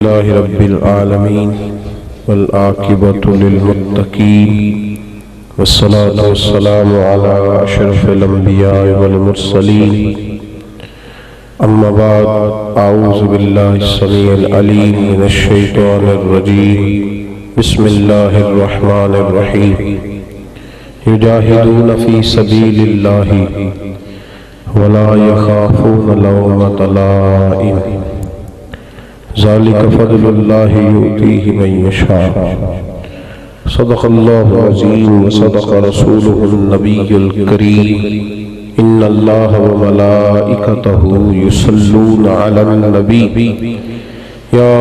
لله رب العالمين والعاقبة للمتقين والصلاة والسلام على أشرف الأنبياء والمرسلين أما بعد أعوذ بالله السميع العليم من الشيطان الرجيم بسم الله الرحمن الرحيم يجاهدون في سبيل الله ولا يخافون لومة لائم ذلك فضل الله يؤتيه من يشاء صدق الله العظيم وصدق رسوله النبي الكريم إن الله وملائكته يصلون على النبي يا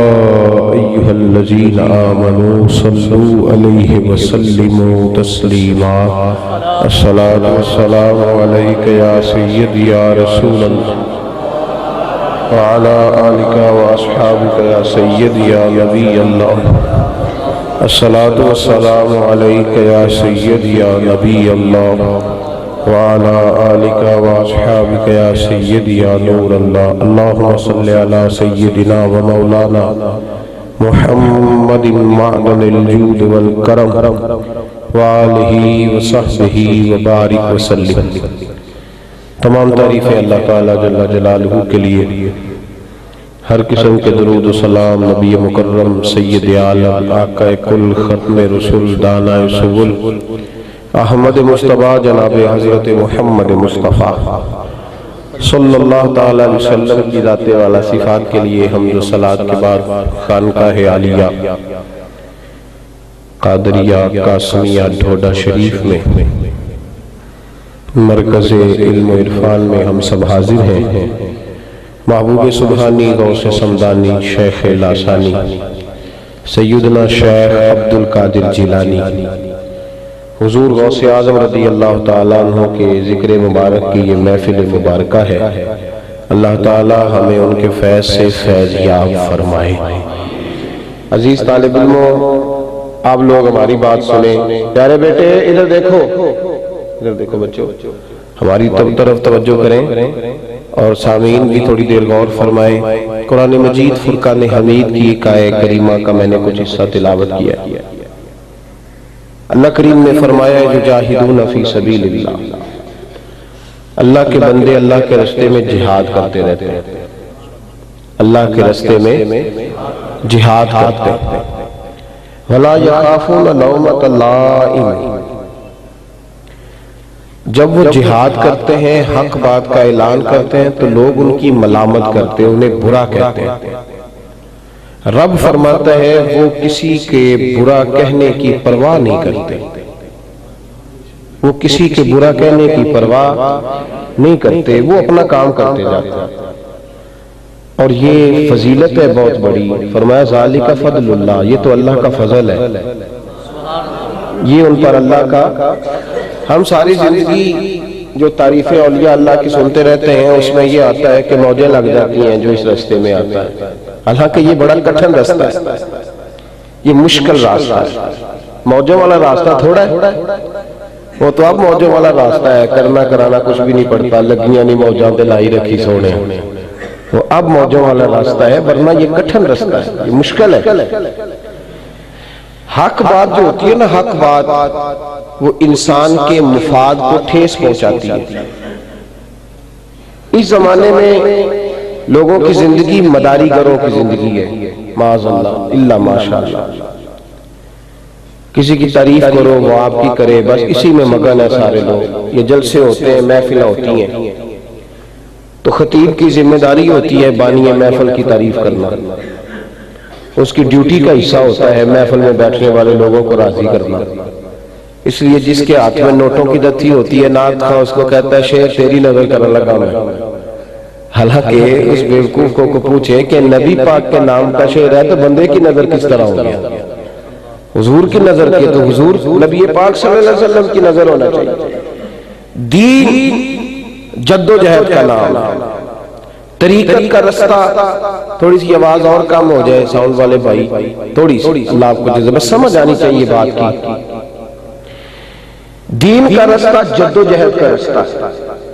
أيها الذين آمنوا صلوا عليه وسلموا تسليما الصلاة والسلام عليك يا سيدي يا رسول الله وعلى آلك وأصحابك يا سيدي يا نبي الله الصلاة والسلام عليك يا سيدي يا نبي الله وعلى آلك وأصحابك يا سيدي يا نور الله اللهم صل على سيدنا ومولانا محمد معدن الجود والكرم وآلہ وصحبہ وبارک وسلم۔ تمام تعریفیں اللہ تعالیٰ جل جلالہ کے لیے، ہر قسم کے درود و سلام نبی مکرم سید عالم آقا کل ختم رسول دانہ سبل احمد مصطفیٰ جناب حضرت محمد مصطفیٰ صلی اللہ تعالیٰ علیہ وسلم کی ذات والا صفات کے لیے حمد و صلاۃ کے بعد خانقاہ عالیہ قادریہ قاسمیہ ڈھوڈا شریف میں مرکز علم و عرفان میں ہم سب حاضر ہیں۔ محبوب سبحانی غوث سمدانی شیخ لاسانی سیدنا شیخ عبدالقادر جیلانی حضور غوث اعظم رضی اللہ تعالیٰ عنہ کے ذکر مبارک کی یہ محفل مبارکہ ہے۔ اللہ تعالیٰ ہمیں ان کے فیض سے فیض یاب فرمائے۔ عزیز طالب علموں، آپ لوگ ہماری بات سنیں۔ پیارے بیٹے ادھر دیکھو بچوں، ہماری طرف توجہ کریں اور سامعین بھی تھوڑی دیر غور فرمائیں۔ قرآن مجید فرقان حمید کی ایک آیہ کریمہ کا میں نے کچھ حصہ تلاوت کیا۔ اللہ کریم نے فرمایا یجاہدون فی سبیل اللہ، اللہ کے بندے اللہ کے راستے میں جہاد کرتے رہتے ہیں، اللہ کے راستے میں جہاد کرتے ہیں۔ ولا یخافون لومۃ لائم، جب وہ جہاد کرتے ہیں، حق بات کا اعلان کرتے ہیں تو لوگ ان کی ملامت کرتے ہیں، انہیں برا کہتے ہیں۔ رب فرماتا ہے وہ کسی کے برا کہنے کی پرواہ نہیں کرتے، وہ کسی کے برا کہنے کی پرواہ نہیں کرتے، وہ اپنا کام کرتے جاتے ہیں۔ اور یہ فضیلت ہے بہت بڑی۔ فرمایا ذالک فضل اللہ، یہ تو اللہ کا فضل ہے، یہ ان پر اللہ کا۔ ہم ساری زندگی جو تعریف اولیاء اللہ کی سنتے رہتے ہیں، اس میں یہ آتا ہے کہ موجیں لگ جاتی ہیں جو اس راستے میں آتا ہے، حالانکہ یہ بڑا کٹھن راستہ ہے، یہ مشکل راستہ ہے۔ موجوں والا راستہ تھوڑا ہے، وہ تو اب موجوں والا راستہ ہے، کرنا کرانا کچھ بھی نہیں پڑتا، لگیاں نہیں موجاں پہ لائی رکھی سونے، وہ اب موجوں والا راستہ ہے، ورنہ یہ کٹھن راستہ ہے، یہ مشکل ہے۔ حق بات جو ہوتی ہے نا، حق بات وہ انسان کے مفاد کو ٹھیس پہنچاتی ہے۔ اس زمانے میں لوگوں کی زندگی مداری گروں کی زندگی ہے، معاذ اللہ الا ماشاءاللہ۔ کسی کی تعریف کرو وہ آپ کی کرے، بس اسی میں مگن ہے سارے لوگ۔ یہ جلسے ہوتے ہیں، محفلیں ہوتی ہیں، تو خطیب کی ذمہ داری ہوتی ہے بانی محفل کی تعریف کرنا، اس کی ڈیوٹی کا حصہ ہوتا ہے محفل میں بیٹھنے والے لوگوں کو راضی کرنا۔ اس لیے جس کے ہاتھ میں نوٹوں کی دتھی ہوتی ہے، نعت خواں اس کو کہتا ہے شیخ تیری نظر کرنے لگا میں۔ حالانکہ اس بیوقوف کو پوچھے کہ نبی پاک کے نام کا شعر ہے تو بندے کی نظر کس طرح ہو گیا؟ حضور کی نظر کے تو حضور نبی پاک صلی اللہ علیہ وسلم کی نظر ہونا چاہیے۔ دین جد و جہد کا نام، طریقت کا رستہ۔ تھوڑی سی آواز اور کم ہو جائے ساؤنڈ والے بھائی، تھوڑی سی اللہ آپ کو بس سمجھ آنی چاہیے بات کی۔ دین کا رستہ جد و جہد کا رستہ،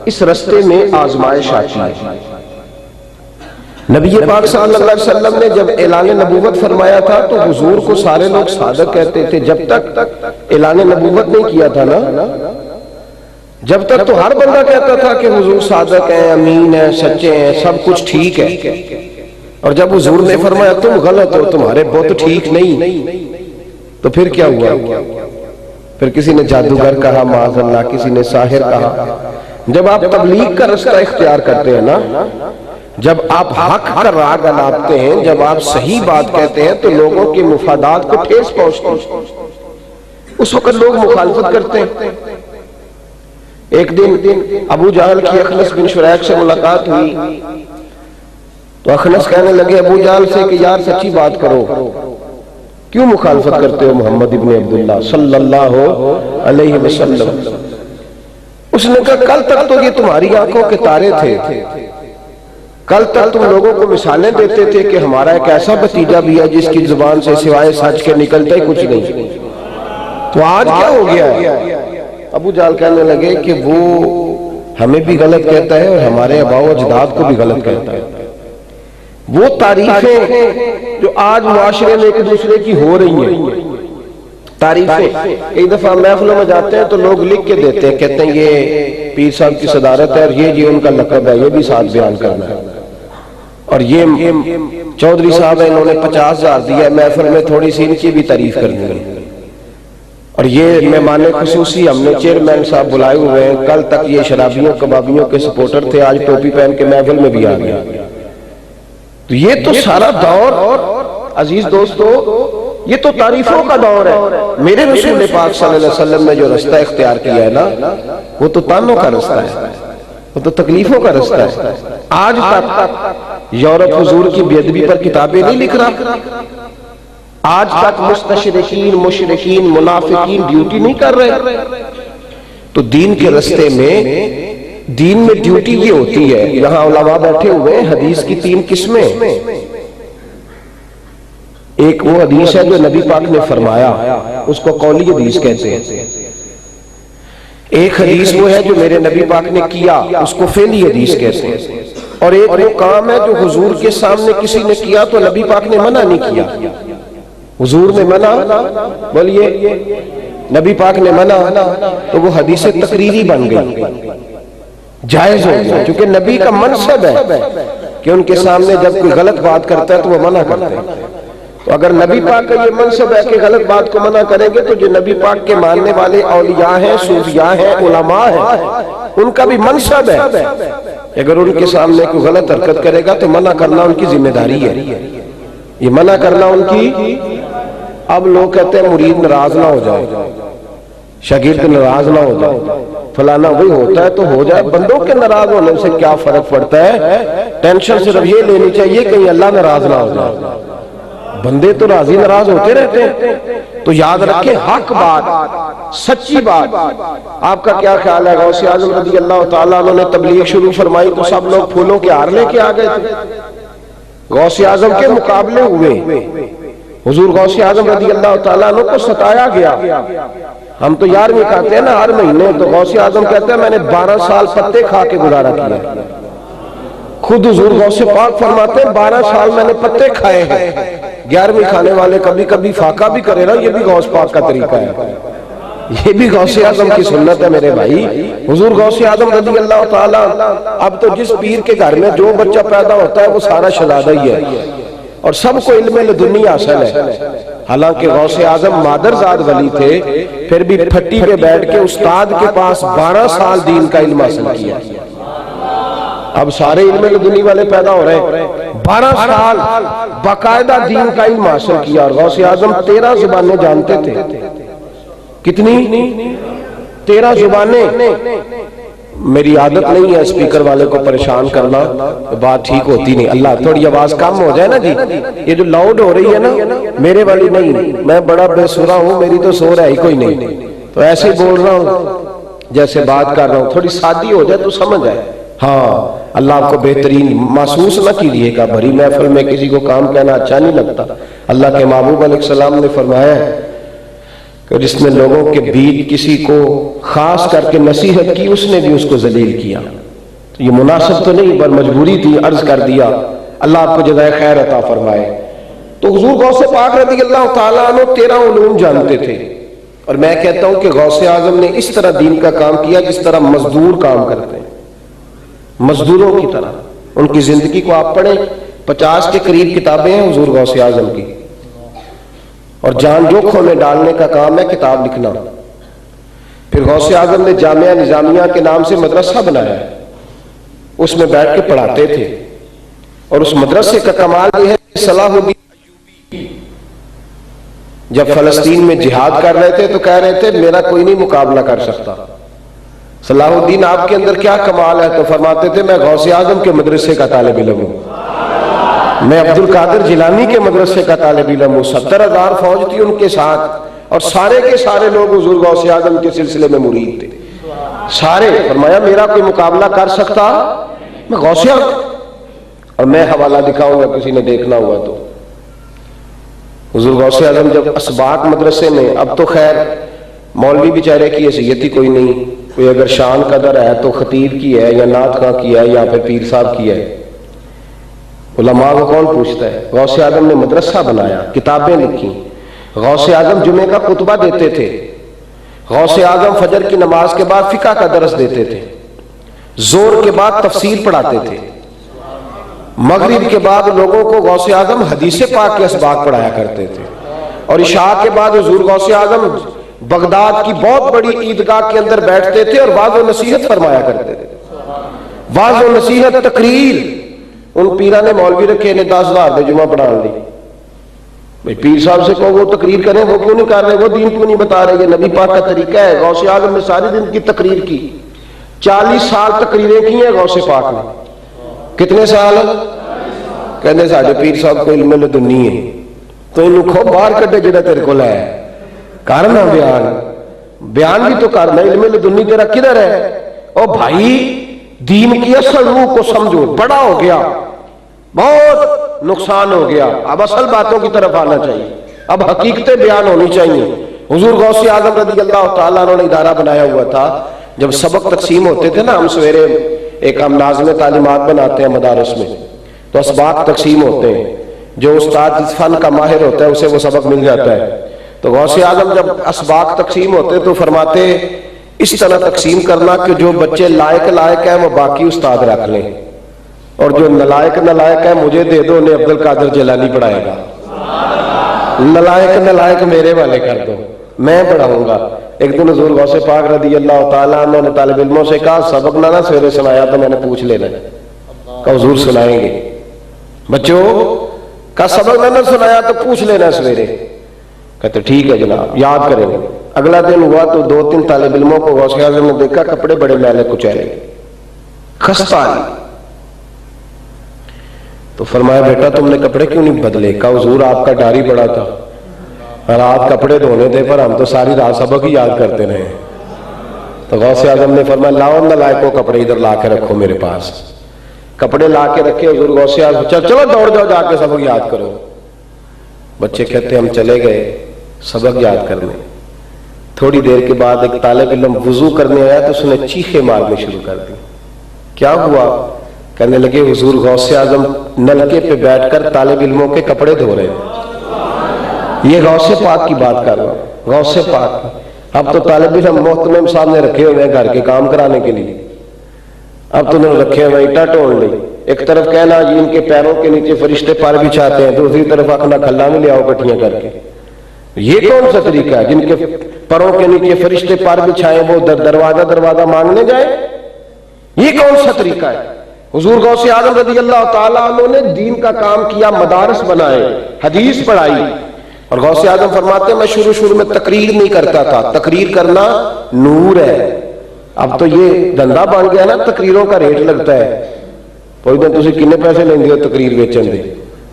اس رستے میں آزمائش آتی ہے۔ نبی پاک صلی اللہ علیہ وسلم نے جب اعلان نبوت فرمایا تھا تو حضور کو سارے لوگ صادق کہتے تھے، جب تک اعلان نبوت نہیں کیا تھا نا، جب تک تو ہر بندہ کہتا تھا کہ حضور صادق ہیں، امین ہیں، سچے ہیں، سب کچھ ٹھیک ہے۔ اور جب حضور نے فرمایا تم غلط ہو، تمہارے بت ٹھیک نہیں، تو پھر کیا ہوا؟ پھر کسی نے جادوگر کہا معاذ اللہ، کسی نے ساحر کہا۔ جب آپ تبلیغ کا رستہ اختیار کرتے ہیں نا، جب آپ حق کا راگ الاپتے ہیں، جب آپ صحیح بات کہتے ہیں تو لوگوں کے مفادات کو ٹھیس پہنچتی ہے، اس وقت لوگ مخالفت کرتے ہیں۔ ایک دن ابو جہل کی اخنس بن شریک سے ملاقات ہوئی تو اخنس کہنے لگے ابو جہل سے کہ یار سچی بات کرو، کیوں مخالفت کرتے ہو محمد ابن عبداللہ صلی اللہ علیہ وسلم؟ اس نے کہا کل تک تو یہ تمہاری آنکھوں کے تارے تھے، کل تک تم لوگوں کو مثالیں دیتے تھے کہ ہمارا ایک ایسا بھتیجا بھی ہے جس کی زبان سے سوائے سچ کے نکلتا ہی کچھ نہیں، تو آج کیا ہو گیا ہے؟ ابو جہل کہنے لگے کہ وہ ہمیں بھی غلط کہتا ہے اور ہمارے آباء و اجداد کو بھی غلط کہتا ہے۔ وہ تعریفیں جو آج معاشرے میں ایک دوسرے کی ہو رہی ہیں، تعریفیں ایک دفعہ محفلوں میں جاتے ہیں تو لوگ لکھ کے دیتے ہیں، کہتے ہیں یہ پیر صاحب کی صدارت ہے اور یہ ان کا لقب ہے، یہ بھی ساتھ بیان کرنا ہے، اور یہ چودھری صاحب ہیں انہوں نے 50,000 دیا ہے، محفل میں تھوڑی سی ان کی بھی تعریف کرنی ہے، اور یہ مہمان خصوصی ہم نے چیئرمین صاحب بلائے ہوئے ہیں، کل تک یہ شرابیوں کبابیوں کے سپورٹر تھے، آج ٹوپی پہن کے محفل میں بھی آ گیا۔ تو یہ تو سارا دور عزیز دوستو، یہ تو تعریفوں کا دور ہے۔ میرے رسول پاک صلی اللہ علیہ وسلم نے جو رستہ اختیار کیا ہے نا، وہ تو تانوں کا رستہ ہے، وہ تو تکلیفوں کا رستہ ہے۔ آج تک یورپ حضور کی بے ادبی پر کتابیں نہیں لکھ رہا، آج تک مستشرقین مشرکین منافقین ڈیوٹی نہیں کر رہے۔ تو دین کے رستے میں، دین میں ڈیوٹی یہ ہوتی ہے، یہاں علماء بیٹھے ہوئے ہیں، حدیث کی 3 قسمیں، ایک وہ حدیث ہے جو نبی پاک نے فرمایا، اس کو قولی حدیث کہتے ہیں، ایک حدیث وہ ہے جو میرے نبی پاک نے کیا، اس کو فعلی حدیث کہتے ہیں، اور ایک وہ کام ہے جو حضور کے سامنے کسی نے کیا تو نبی پاک نے منع نہیں کیا، حضور نے منع، بولیے نبی پاک نے منع، تو وہ حدیث تقریری بن گئی، جائز ہو گیا، کیونکہ نبی کا منصب ہے کہ ان کے سامنے جب کوئی غلط بات کرتا ہے تو وہ منع کرتے ہیں۔ تو اگر نبی پاک کا یہ منصب ہے کہ غلط بات کو منع کریں گے تو جو نبی پاک کے ماننے والے اولیاء ہیں، صوفیاء ہیں، علماء ہیں، ان کا بھی منصب ہے، اگر ان کے سامنے کوئی غلط حرکت کرے گا تو منع کرنا ان کی ذمہ داری ہے، یہ منع کرنا ان کی۔ اب لوگ کہتے ہیں مرید ناراض نہ ہو جائے، شاگرد ناراض نہ ہو جائے، فلانا وہی ہوتا ہے تو ہو جائے، بندوں کے ناراض ہونے سے کیا فرق پڑتا ہے؟ ٹینشن صرف یہ لینی چاہیے کہیں اللہ ناراض نہ ہو جائے، بندے تو راضی ناراض ہوتے رہتے ہیں۔ تو یاد رکھیں حق بات، سچی بات۔ آپ کا کیا خیال ہے؟ غوث اعظم رضی اللہ تعالیٰ عنہ نے تبلیغ شروع فرمائی تو سب لوگ پھولوں کے ہار لے کے آ گئے تھے، غوث اعظم کے مقابلے ہوئے، حضور غوث اعظم رضی اللہ تعالیٰ عنہ کو ستایا گیا۔ ہم تو 11ویں کہتے ہیں نا ہر مہینے، تو غوث اعظم کہتے ہیں میں نے 12 سال پتے کھا کے گزارا کیا، خود حضور غوث پاک فرماتے ہیں 12 سال میں نے پتے کھائے ہیں۔ 11ویں کھانے والے کبھی کبھی فاقہ بھی کرے نا، یہ بھی غوث پاک کا طریقہ ہے، یہ بھی غوث اعظم کی سنت ہے میرے بھائی۔ حضور غوث اعظم رضی اللہ تعالیٰ، اب تو جس پیر کے گھر میں جو بچہ پیدا ہوتا ہے وہ سارا شہزادہ ہی ہے، اور سب کو علم لدنی حاصل ہے، حالانکہ غوث اعظم مادرزاد ولی تھے، پھر بھی پھٹی پہ بیٹھ کے استاد کے پاس 12 سال دین کا علم حاصل کیا۔ اب سارے علم لدنی والے پیدا ہو رہے ہیں، 12 سال باقاعدہ دین کا علم حاصل کیا، اور غوث اعظم 13 زبانیں جانتے تھے۔ کتنی؟ 13 زبانیں۔ میری عادت نہیں ہے اسپیکر والے کو پریشان کرنا، بات ٹھیک ہوتی نہیں، اللہ تھوڑی آواز کم ہو جائے نا جی، یہ جو لاؤڈ ہو رہی ہے نا میرے والی نہیں، میں بڑا بے سورا ہوں، میری تو سور ہے ہی کوئی نہیں، تو ایسے ہی بول رہا ہوں جیسے بات کر رہا ہوں، تھوڑی سادی ہو جائے تو سمجھ آئے۔ ہاں اللہ آپ کو بہترین محسوس نہ کیجیے گا، بھری محفل میں کسی کو کام کہنا اچھا نہیں لگتا۔ اللہ کے محبوب علیہ السلام نے فرمایا ہے کہ جس نے لوگوں کے بیچ کسی کو خاص کر کے نصیحت کی، اس نے بھی اس کو ذلیل کیا۔ تو یہ مناسب تو نہیں پر مجبوری تھی، عرض کر دیا اللہ آپ کو جزائے خیر عطا فرمائے۔ تو حضور غوث پاک رضی اللہ تعالیٰ عنہ 13 علوم جانتے تھے، اور میں کہتا ہوں کہ غوث اعظم نے اس طرح دین کا کام کیا جس طرح مزدور کام کرتے ہیں، مزدوروں کی طرح۔ ان کی زندگی کو آپ پڑھیں، 50 کے قریب کتابیں ہیں حضور غوث اعظم کی، اور جان جوکھوں میں ڈالنے کا کام ہے کتاب لکھنا۔ پھر غوث اعظم نے جامعہ نظامیہ کے نام سے مدرسہ بنایا، اس میں بیٹھ کے پڑھاتے تھے، اور اس مدرسے کا کمال یہ ہے کہ صلاح الدین جب فلسطین میں جہاد کر رہے تھے تو کہہ رہے تھے میرا کوئی نہیں مقابلہ کر سکتا، صلاح الدین آپ کے اندر کیا کمال ہے؟ تو فرماتے تھے میں غوث اعظم کے مدرسے کا طالب علم ہوں، میں عبد القادر جیلانی کے مدرسے کا طالب علم ہوں۔ 70,000 فوج تھی ان کے ساتھ، اور سارے کے سارے لوگ حضور غوث اعظم کے سلسلے میں مرید تھے سارے۔ فرمایا میرا کوئی مقابلہ کر سکتا؟ میں غوث اعظم، اور میں حوالہ دکھاؤں گا کسی نے دیکھنا ہوا تو۔ حضور غوث اعظم جب اسباق مدرسے میں، اب تو خیر مولوی بیچارے کی حیثیت ہی کوئی نہیں، کوئی اگر شان قدر ہے تو خطیب کی ہے یا نعت خواں کی ہے یا پھر پیر صاحب کی ہے، علماء کو کون پوچھتا ہے؟ غوث اعظم نے مدرسہ بنایا، کتابیں لکھی۔ غوث اعظم جمعے کا خطبہ دیتے تھے، غوث اعظم فجر کی نماز کے بعد فقہ کا درس دیتے تھے، زور کے بعد تفسیر پڑھاتے تھے، مغرب کے بعد لوگوں کو غوث اعظم حدیث پاک کے اسباق پڑھایا کرتے تھے، اور عشاء کے بعد حضور غوث اعظم بغداد کی بہت بڑی عیدگاہ کے اندر بیٹھتے تھے اور واعظ و نصیحت فرمایا کرتے تھے، واعظ و نصیحت، تقریر۔ ان پیرا نے مولوی رکھے نے 10,000 دے جمعہ پڑھان لی، بھئی پیر صاحب سے کہو وہ تقریر کریں، وہ کیوں نہیں کر رہے، وہ دین کیوں نہیں بتا رہے؟ یہ نبی پاک کا طریقہ ہے۔ غوث اعظم نے ساری دن کی تقریر کی، 40 سال تقریریں کی ہیں غوث پاک نے۔ کتنے سال؟ کہنے ساڑھے پیر صاحب کو علم لدنی ہے، تو انہوں کھو باہر کٹے جڑا تیرے کو لائے کرنا بیان بھی تو کرنا، علم لدنی تیرا کدھر ہے؟ او بھائی دین کی اصل روح کو سمجھو، بڑا ہو گیا، بہت نقصان ہو گیا، اب اصل باتوں کی طرف آنا چاہیے، اب حقیقتیں بیان ہونی چاہیے۔ حضور غوث اعظم رضی اللہ تعالیٰ عنہ نے ادارہ بنایا ہوا تھا، جب سبق تقسیم ہوتے تھے نا، ہم سویرے ایک ہم ناظم تعلیمات بناتے ہیں مدارس میں، تو اسباق تقسیم ہوتے ہیں، جو استاد جس فن کا ماہر ہوتا ہے اسے وہ سبق مل جاتا ہے۔ تو غوث اعظم جب اسباق تقسیم ہوتے تو فرماتے اس طرح تقسیم کرنا کہ جو بچے لائق ہیں وہ باقی استاد رکھ لیں، اور جو نلائق ہے مجھے دے دو، انہیں عبد القادر جیلانی پڑھائے گا، نلائق میرے والے کر دو، میں پڑھاؤں گا۔ ایک دن حضور غوث پاک رضی اللہ تعالیٰ عنہ نے طالب علموں سے کہا سبق نہ سویرے سنایا تو میں نے پوچھ لینا، کہا حضور سنائیں گے بچوں، کہا سبق نہ سنایا تو پوچھ لینا سویرے، کہتے ٹھیک ہے جناب یاد کریں گے۔ اگلا دن ہوا تو 2-3 طالب علموں کو غوث اعظم نے دیکھا کپڑے بڑے میلے کچیلے، خستہ آئی، تو فرمایا بیٹا تم نے کپڑے کیوں نہیں بدلے؟ کہا حضور آپ کا ڈاری بڑا تھا، رات کپڑے دھونے تھے پر ہم تو ساری رات سبق ہی یاد کرتے رہے۔ تو غوث اعظم نے فرمایا لاؤ نلائقوں کپڑے ادھر لا کے رکھو میرے پاس، کپڑے لا کے رکھے۔ حضور غوث اعظم چلو دوڑ جاؤ جا کے سبق یاد کرو۔ بچے کہتے ہم چلے گئے سبق یاد کرنے، تھوڑی دیر کے بعد ایک طالب علم وضو کرنے آیا تو اس نے چیخیں مارنے شروع کر دی۔ کیا ہوا؟ کہنے لگے حضور غوث اعظم نلکے پہ بیٹھ کر طالب علموں کے کپڑے دھو رہے ہیں۔ یہ غوث پاک کی بات کر رہا ہوں، غوث پاک۔ اب تو طالب علم محتمم صاحب نے رکھے ہوئے ہیں گھر کے کام کرانے کے لیے، اب تو انہوں نے رکھے ہوئے اٹا ٹوڑ لی، ایک طرف کہنا جی ان کے پیروں کے نیچے فرشتے پر بچھاتے ہیں، دوسری طرف اپنا کھلا میں لے آؤ کٹیاں کر کے۔ یہ کون سا طریقہ ہے؟ جن کے پروں کے نیچے فرشتے پر بچھائیں وہ دروازہ مانگنے جائے؟ یہ کون سا طریقہ ہے؟ حضور غوث اعظم رضی اللہ تعالیٰ عنہ نے دین کا کام کیا، مدارس بنائے، حدیث پڑھائی، اور غوث اعظم فرماتے ہیں میں شروع میں تقریر نہیں کرتا تھا، تقریر کرنا نور ہے۔ اب تو یہ دھندا بن گیا نا، تقریروں کا ریٹ لگتا ہے، کوئی دن تسی کنے پیسے لیندے ہو تقریر بیچن دے،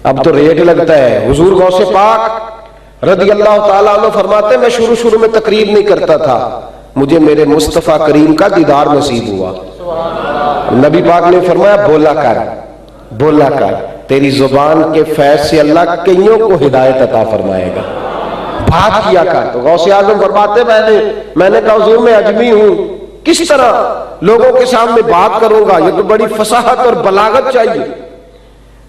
اب تو ریٹ لگتا ہے۔ حضور غوث پاک رضی اللہ تعالیٰ عنہ فرماتے ہیں میں شروع میں تقریر نہیں کرتا تھا، مجھے میرے مصطفیٰ کریم کا دیدار نصیب ہوا۔ نبی پاک نے فرمایا بولا کر، تیری زبان کے فیض سے اللہ کئیوں کو ہدایت عطا فرمائے گا، بات کیا کر۔ تو غوث اعظم فرماتے میں نے کہا حضور میں اجمی ہوں، کس طرح لوگوں کے سامنے بات کروں گا؟ یہ تو بڑی فصاحت اور بلاغت چاہیے۔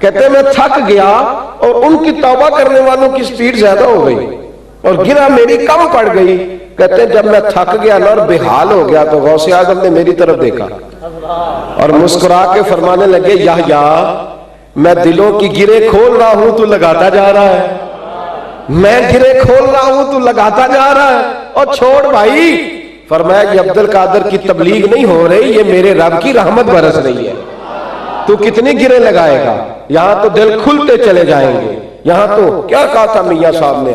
کہتے ہیں میں تھک گیا اور ان کی توبہ کرنے والوں کی سپیڈ زیادہ ہو گئی اور گرا میری کم پڑ گئی. کہتے ہیں جب میں تھک گیا نا اور بحال ہو گیا تو غوث اعظم نے میری طرف دیکھا اور مسکرا کے فرمانے لگے یا میں دلوں کی گرے کھول رہا ہوں تو لگاتا جا رہا ہے, میں گرے کھول رہا ہوں تو لگاتا جا رہا ہے. اور چھوڑ بھائی, فرمایا یہ عبد القادر کی تبلیغ نہیں ہو رہی, یہ میرے رب کی رحمت برس رہی ہے. تو کتنی گرے لگائے گا, یہاں تو دل کھلتے چلے جائیں گے. یہاں تو کیا کہا تھا میاں صاحب نے,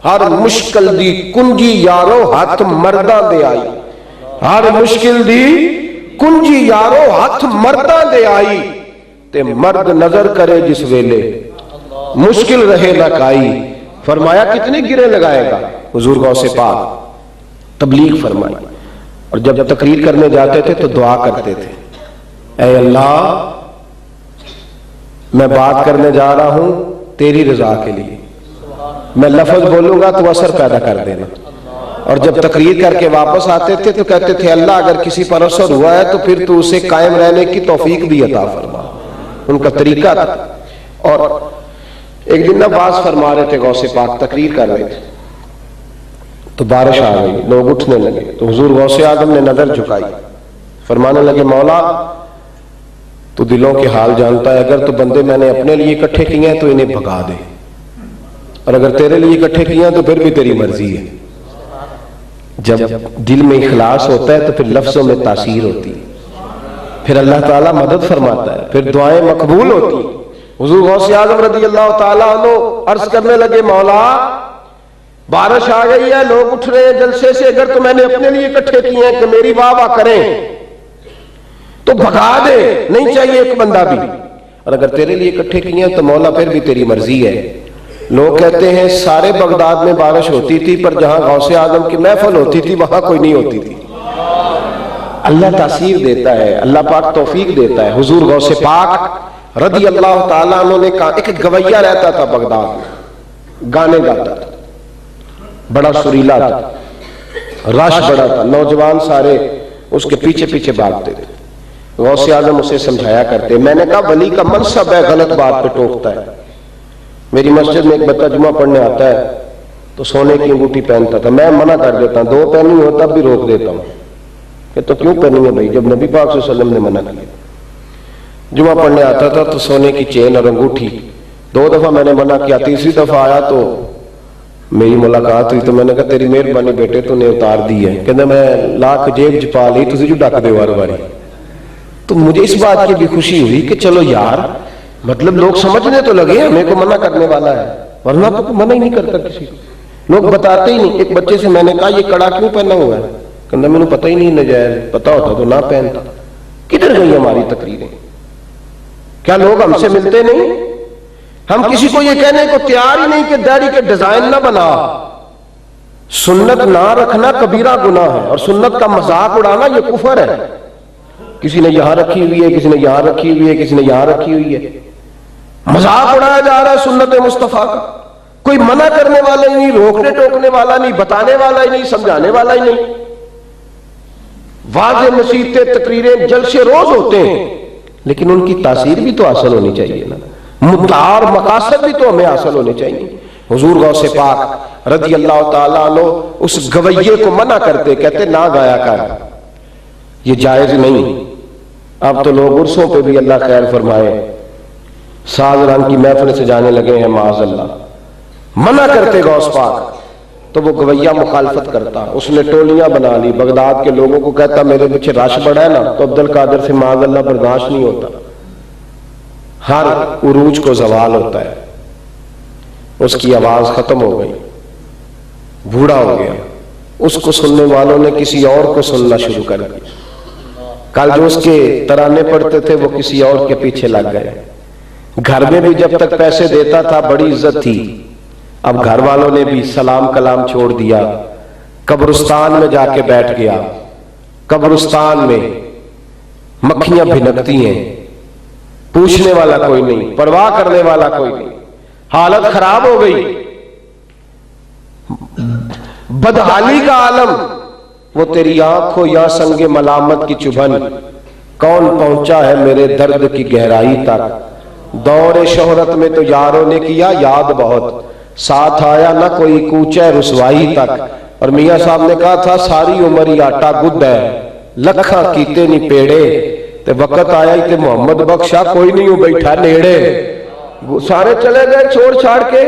ہر مشکل دی کنجی یارو ہاتھ مرداں دے آئی, ہر مشکل دی کنجی یارو ہاتھ مرداں دے آئی, تے مرد نظر کرے جس ویلے مشکل رہے نہ کائی. فرمایا کتنے گرے لگائے گا. حضور غوث پاک تبلیغ فرمائی, اور جب تقریر کرنے جاتے تھے تو دعا کرتے تھے, اے اللہ میں بات کرنے جا رہا ہوں تیری رضا کے لیے, میں لفظ بولوں گا تو اثر پیدا کر دینا. اور جب تقریر کر کے واپس آتے تھے تو کہتے تھے اللہ اگر کسی پر اثر ہوا ہے تو پھر تو اسے قائم رہنے کی توفیق بھی عطا فرما. ان کا طریقہ تھا. اور ایک دن نواز فرما رہے تھے غوث پاک, تقریر کر رہے تھے تو بارش آ گئی, لوگ اٹھنے لگے تو حضور غوث اعظم نے نظر جھکائی, فرمانے لگے مولا تو دلوں کے حال جانتا ہے, اگر تو بندے میں نے اپنے لیے اکٹھے کیے ہیں تو انہیں بھگا دے, اور اگر تیرے لیے اکٹھے کیے ہیں تو پھر بھی تیری مرضی ہے. جب دل میں اخلاص ہوتا ہے تو پھر لفظوں میں تاثیر ہوتی ہے, پھر اللہ تعالیٰ مدد فرماتا ہے, پھر دعائیں مقبول ہوتی ہیں. حضور غوث اعظم رضی اللہ تعالیٰ عنہ عرض کرنے لگے مولا بارش آ گئی ہے, لوگ اٹھ رہے ہیں جلسے سے, اگر تو میں نے اپنے لیے اکٹھے کیے ہیں کہ میری واہ واہ کریں تو بھگا دے, نہیں چاہیے ایک بندہ بھی, اور اگر تیرے لیے اکٹھے کیے ہیں تو مولا پھر بھی تیری مرضی ہے. لوگ کہتے ہیں سارے بغداد میں بارش ہوتی تھی پر جہاں غوث اعظم کی محفل ہوتی تھی وہاں کوئی نہیں ہوتی تھی. اللہ تاثیر دیتا ہے, اللہ پاک توفیق دیتا ہے. حضور غوث پاک رضی اللہ تعالیٰ عنہ نے کہا, ایک گویہ رہتا تھا بغداد میں, گانے گاتا تھا, بڑا سریلا تھا, رش بڑا تھا, نوجوان سارے اس کے پیچھے پیچھے بھاگتے تھے. غوث اعظم اسے سمجھایا کرتے. میں نے کہا ولی کا منصب ہے غلط بات پہ ٹوکتا ہے. میری مسجد میں ایک بچہ جمعہ پڑھنے آتا ہے تو سونے کی انگوٹھی پہنتا تھا, میں منع کر دیتا ہوں, 2 پہنی ہو تب بھی روک دیتا ہوں کہ تو کیوں پہنی ہے بھائی, جب نبی پاک صلی اللہ علیہ وسلم نے منع کیا. جمعہ پڑھنے آتا تھا تو سونے کی چین اور انگوٹھی, 2 دفعہ میں نے منع کیا, تیسری دفعہ آیا تو میری ملاقات ہوئی تو میں نے کہا تیری مہربانی بیٹے تو نے اتار دی ہے. کہنا میں لاکھ جیب چ پا لی, تسی جو ڈک دے وار واری. تو مجھے اس بات کی بھی خوشی ہوئی کہ چلو یار, مطلب لوگ سمجھنے تو لگے ہمیں کو منع کرنے والا ہے, ورنہ تو منع ہی نہیں کرتا کسی کو, لوگ بتاتے ہی نہیں. ایک بچے سے میں نے کہا یہ کڑا کیوں پہنا ہوا ہے, کہنا میں نے پتہ ہی نہیں, نجائز پتہ ہوتا تو نہ پہنتا. کدھر گئی ہماری تقریریں, کیا لوگ ہم سے ملتے نہیں؟ ہم کسی کو یہ کہنے کو تیار ہی نہیں کہ داڑھی کے ڈیزائن نہ بنا. سنت نہ رکھنا کبیرہ گناہ ہے, اور سنت کا مذاق اڑانا یہ کفر ہے. کسی نے یہاں رکھی ہوئی ہے, کسی نے یہاں رکھی ہوئی ہے, کسی نے یہاں رکھی ہوئی ہے, مذاق اڑایا جا رہا ہے سنت مصطفیٰ کا. کوئی منع کرنے والا ہی نہیں, روکنے ٹوکنے والا نہیں, بتانے والا ہی نہیں, سمجھانے والا ہی نہیں. واضح نصیحتیں, تقریریں, جلسے روز ہوتے ہیں, لیکن ان کی تاثیر بھی تو حاصل ہونی چاہیے نا, مدعا اور مقاصد بھی تو ہمیں حاصل ہونے چاہیے. حضور غوث پاک رضی اللہ تعالیٰ عنہ اس گویے کو منع کرتے, کہتے نہ گایا کر, یہ جائز نہیں. اب تو لوگ عرصوں پہ بھی اللہ خیر فرمائے ساز رنگ کی محفل سے جانے لگے ہیں, معاذ اللہ. منع کرتے غوث پاک تو وہ گویہ مخالفت کرتا, اس نے ٹولیاں بنا لی, بغداد کے لوگوں کو کہتا میرے پیچھے رش بڑا ہے نا, تو عبد القادر سے معاذ اللہ برداشت نہیں ہوتا, ہر عروج کو زوال ہوتا ہے. اس کی آواز ختم ہو گئی, بوڑھا ہو گیا, اس کو سننے والوں نے کسی اور کو سننا شروع کر دیا. کل جو اس کے ترانے پڑھتے تھے وہ کسی اور کے پیچھے لگ گئے. گھر میں بھی جب تک پیسے دیتا تھا بڑی عزت تھی, اب گھر والوں نے بھی سلام کلام چھوڑ دیا, قبرستان میں جا کے بیٹھ گیا. قبرستان میں مکھیاں بھنکتی ہیں, پوچھنے والا کوئی نہیں, پرواہ کرنے والا کوئی نہیں. حالت خراب ہو گئی, بدحالی کا عالم. وہ تیری آنکھ ہو یا سنگ ملامت کی چبھن, کون پہنچا ہے میرے درد کی گہرائی تک, دور شہرت میں تو یاروں نے کیا یاد بہت، ساتھ آیا نہ کوئی کوچے رسوائی تک، اور میاں صاحب نے کہا تھا ساری عمر ہی آٹا گد ہے، لکھاں کیتے نہیں پیڑے، تے وقت آیا ہی تے محمد بخشا کوئی نہیں ہوں بیٹھا نیڑے۔ سارے چلے گئے چھوڑ چھاڑ کے،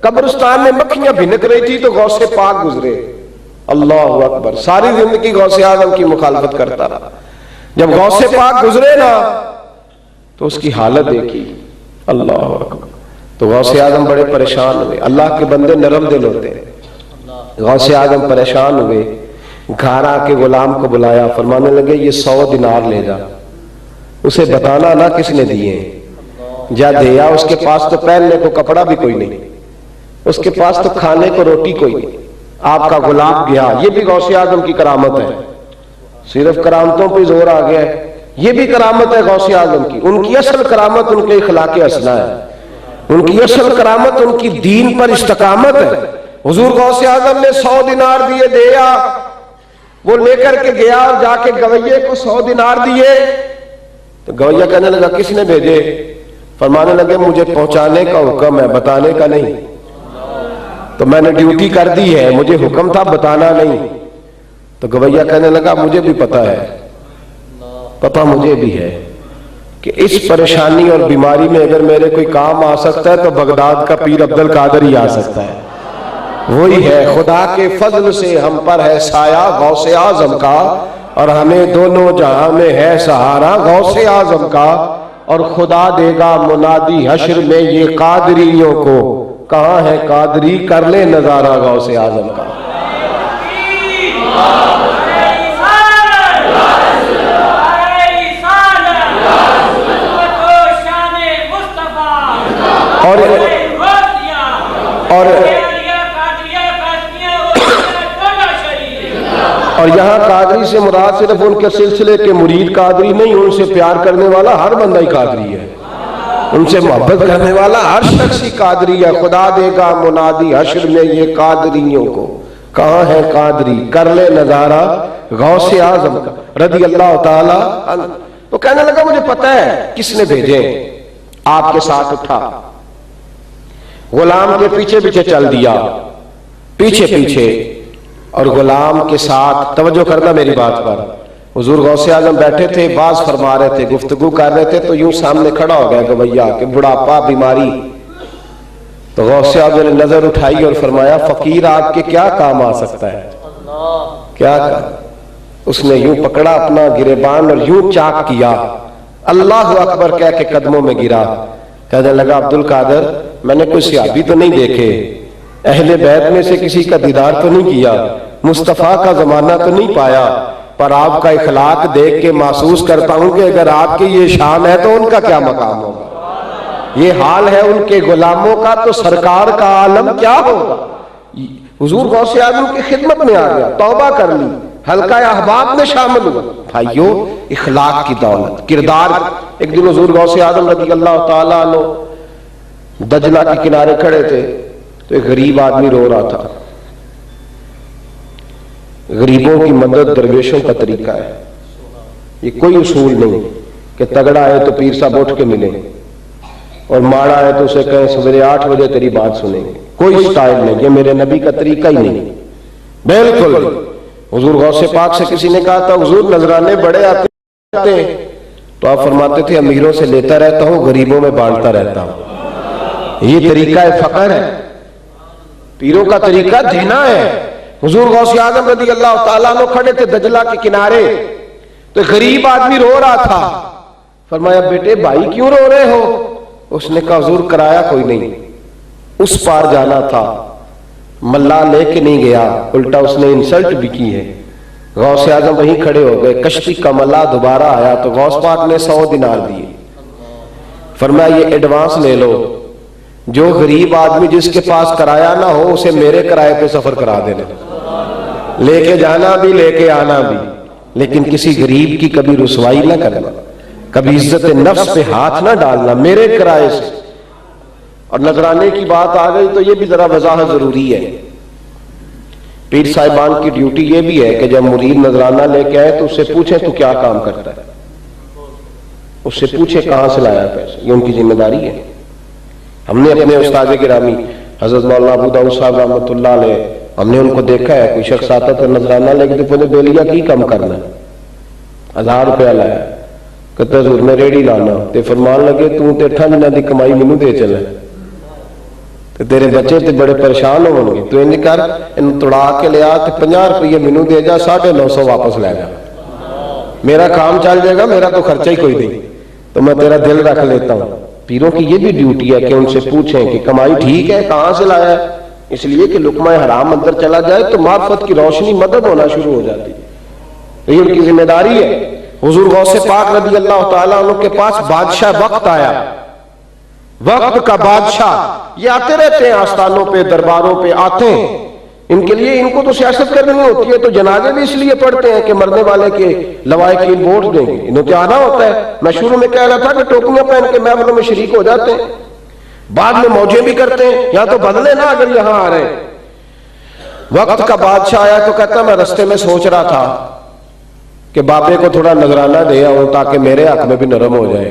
قبرستان میں مکھیاں بھنک رہی تھی تو غوث پاک گزرے، اللہ اکبر، ساری زندگی غوث اعظم کی مخالفت کرتا رہا، جب غوث پاک گزرے نا تو اس کی حالت دیکھی، اللہ اکبر، تو غوث اعظم بڑے پریشان ہوئے۔ اللہ کے بندے نرم دل ہوتے ہیں، غوث اعظم پریشان ہوئے، گھر آ کے غلام کو بلایا، فرمانے لگے یہ 100 دینار لے جا، اسے بتانا نہ کس نے دیے، جا دیا، اس کے پاس تو پہننے کو کپڑا بھی کوئی نہیں، اس کے پاس تو کھانے کو روٹی کوئی نہیں، آپ کا غلام گیا۔ یہ بھی غوث اعظم کی کرامت ہے، صرف کرامتوں پہ زور آ گیا ہے، یہ بھی کرامت ہے غوث اعظم کی۔ ان کی اصل کرامت ان کے اخلاق حسنہ ہے، ان کی اصل کرامت ان کی دین پر استقامت ہے۔ حضور غوث اعظم نے 100 دینار دیے، دیا، وہ لے کر کے گیا اور جا کے گویے کو 100 دینار دیے، تو گویہ کہنے لگا کس نے بھیجے؟ فرمانے لگے مجھے پہنچانے کا حکم ہے، بتانے کا نہیں، تو میں نے ڈیوٹی کر دی ہے، مجھے حکم تھا بتانا نہیں۔ تو گویہ کہنے لگا مجھے بھی پتا ہے، پتا مجھے بھی ہے کہ اس پریشانی اور بیماری میں اگر میرے کوئی کام آ سکتا ہے تو بغداد کا پیر عبد القادر ہی آ سکتا ہے، وہی ہے۔ خدا کے فضل سے ہم پر ہے سایہ غوث اعظم کا، اور ہمیں دونوں جہاں میں ہے سہارا غوث اعظم کا، اور خدا دے گا منادی حشر میں یہ قادریوں کو، کہاں ہے قادری کر لے نظارہ غوث اعظم کا۔ اور یہاں قادری سے مراد صرف ان کے سلسلے کے مرید قادری نہیں، ان سے پیار کرنے والا ہر بندہ ہی قادری ہے، ان سے محبت کرنے والا ہر شخص ہی قادری ہے۔ خدا دے گا منادی حشر میں یہ قادریوں کو، کہاں ہے قادری کر لے نظارہ غوث اعظم کا رضی اللہ تعالی عنہ۔ تو کہنے لگا مجھے پتہ ہے کس نے بھیجے، آپ کے ساتھ اٹھا، غلام کے پیچھے پیچھے چل دیا، پیچھے پیچھے، اور غلام کے ساتھ، توجہ کرنا میری بات پر، حضور غوث اعظم بیٹھے تھے، باز فرما رہے تھے، گفتگو کر رہے تھے، تو یوں سامنے کھڑا ہو گیا گویا کہ بڑھاپا، بیماری، تو غوث اعظم نے نظر اٹھائی اور فرمایا فقیر آپ کے کیا کام آ سکتا ہے، کیا کام؟ اس نے یوں پکڑا اپنا گریبان اور یوں چاک کیا، اللہ اکبر کہہ کے قدموں میں گرا، کہنے لگا عبد القادر میں نے کوئی صحابی تو نہیں دیکھے، اہل بیت میں سے کسی کا دیدار تو نہیں کیا، مصطفیٰ کا زمانہ تو نہیں پایا، پر آپ کا اخلاق دیکھ کے محسوس کرتا ہوں کہ اگر آپ کی یہ شان ہے تو ان کا کیا مقام ہوگا، یہ حال ہے ان کے غلاموں کا تو سرکار کا عالم کیا ہوگا۔ حضور غوث اعظم کی خدمت میں آ گیا، توبہ کر لی، حلقہ احباب میں شامل ہوا۔ بھائیو اخلاق کی دولت، کردار۔ ایک دن حضور غوث اعظم رضی اللہ تعالیٰ عنہ دجلہ کے کنارے کھڑے تھے، تو ایک غریب آدمی رو رہا تھا۔ غریبوں کی مدد درویشوں کا طریقہ ہے، یہ کوئی اصول نہیں کہ تگڑا ہے تو پیر صاحب اٹھ کے ملے اور ماڑا ہے تو اسے کہیں سویرے 8 بجے تیری بات سنیں گے، کوئی سٹائل نہیں، یہ میرے نبی کا طریقہ ہی نہیں، بالکل نہیں۔ حضور غوث پاک سے کسی نے کہا تھا حضور نذرانے بڑے آتے ہیں، تو آپ فرماتے تھے امیروں سے لیتا رہتا ہوں، غریبوں میں بانٹتا رہتا ہوں۔ یہ طریقہ فقر ہے، پیروں کا طریقہ دینا ہے۔ حضور غوث اعظم رضی اللہ تعالیٰ عنہ کھڑے تھے دجلہ کے کنارے، تو غریب آدمی رو رہا تھا، فرمایا بیٹے بھائی کیوں رو رہے ہو؟ اس نے کہا حضور کرایہ کوئی نہیں، اس پار جانا تھا، ملا لے کے نہیں گیا، الٹا اس نے انسلٹ بھی کی ہے۔ غوث اعظم وہیں کھڑے ہو گئے، کشتی کا ملا دوبارہ آیا تو غوث پاک نے 100 دینار دیے، فرمایا یہ ایڈوانس لے لو، جو غریب آدمی جس کے پاس کرایہ نہ ہو اسے میرے کرایے پہ سفر کرا دینا، لے کے جانا بھی لے کے آنا بھی، لیکن کسی غریب کی کبھی رسوائی نہ کرنا، کبھی عزت نفس پہ ہاتھ نہ ڈالنا، میرے کرائے سے۔ اور نذرانے کی بات آ گئی تو یہ بھی ذرا وضاحت ضروری ہے، پیر صاحبان کی ڈیوٹی یہ بھی ہے کہ جب مرید نذرانہ لے کے آئے تو اس سے پوچھیں تو کیا کام کرتا ہے، اس سے پوچھے کہاں سے لایا پیسے، یہ ان کی ذمہ داری ہے۔ ہم نے اپنے استاد گرامی حضرت مولانا ابو داؤد صاحب رحمۃ اللہ علیہ، ہم نے ان کو دیکھا ہے، کوئی شخص آتا تو نذرانہ لے کے پوچھتے بیلیا کی کم کرنا ہے، 1000 روپیہ لایا، کہتا حضور میں ریڑھی لانا، تے فرمان لگے تو تے 8 دنوں دی کمائی مینوں دے چلے، تے تیرے بچے تے بڑے پریشان ہون گے، تو انج کر ان توڑا کے لیا تے 50 روپیے مینوں دے جا، 950 واپس لے جا، میرا کام چل جائے گا، میرا تو خرچہ ہی کوئی نہیں، تو میں تیرا دل رکھ لیتا ہوں۔ پیروں کی یہ بھی ڈیوٹی ہے کہ ان سے پوچھیں کہ کمائی ٹھیک ہے، کہاں سے لایا ہے، اس لیے کہ لقمہ حرام اندر چلا جائے تو معرفت کی روشنی مدد ہونا شروع ہو جاتی ہے، یہ ان کی ذمہ داری ہے۔ حضور غوث پاک رضی اللہ تعالیٰ عنہ کے پاس بادشاہ وقت آیا، وقت کا بادشاہ، یہ آتے رہتے ہیں آستانوں پہ، درباروں پہ آتے ہیں، ان کے لیے ان کو تو سیاست کرنی ہوتی ہے، تو جنازے بھی اس لیے پڑھتے ہیں کہ مرنے والے کے لوائقین ووٹ دیں گے، انہوں نے آنا ہوتا ہے۔ میں شروع میں کہہ رہا تھا کہ ٹوپیاں پہن کے محفلوں میں شریک ہو جاتے ہیں، بعد میں موجیں بھی کرتے ہیں، یا تو بدلے نا اگر یہاں آ رہے ہیں۔ وقت کا بادشاہ آیا تو کہتا میں رستے میں سوچ رہا تھا کہ بابے کو تھوڑا نذرانہ دے آؤں تاکہ میرے حق میں بھی نرم ہو جائے۔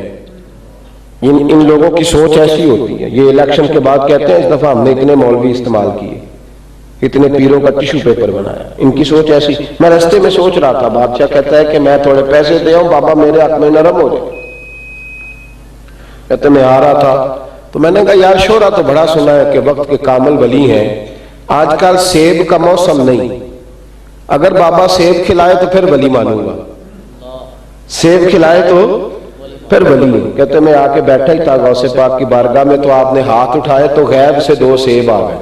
ان لوگوں کی سوچ ایسی ہوتی ہے، یہ الیکشن کے بعد کہتے ہیں اس دفعہ ہم نے اتنے مولوی استعمال کیے، اتنے پیروں کا ٹیشو پیپر بنایا، ان کی سوچ ایسی۔ میں رستے میں سوچ رہا تھا، بادشاہ کہتا ہے کہ میں تھوڑے پیسے دے آؤں بابا میرے حق میں نرم ہو جائے، کہتے میں آ رہا تھا تو میں نے کہا یار شورا تو بڑا سنا ہے کہ وقت کے کامل ولی ہیں، آج کل سیب کا موسم نہیں، اگر بابا سیب کھلائے تو پھر ولی مانوں گا، سیب کھلائے تو پھر ولی ہوں۔ کہتے میں آ کے بیٹھا ہی تھا غوث پاک کی بارگاہ میں، تو آپ نے ہاتھ اٹھائے تو غیب سے 2 سیب آ گئے،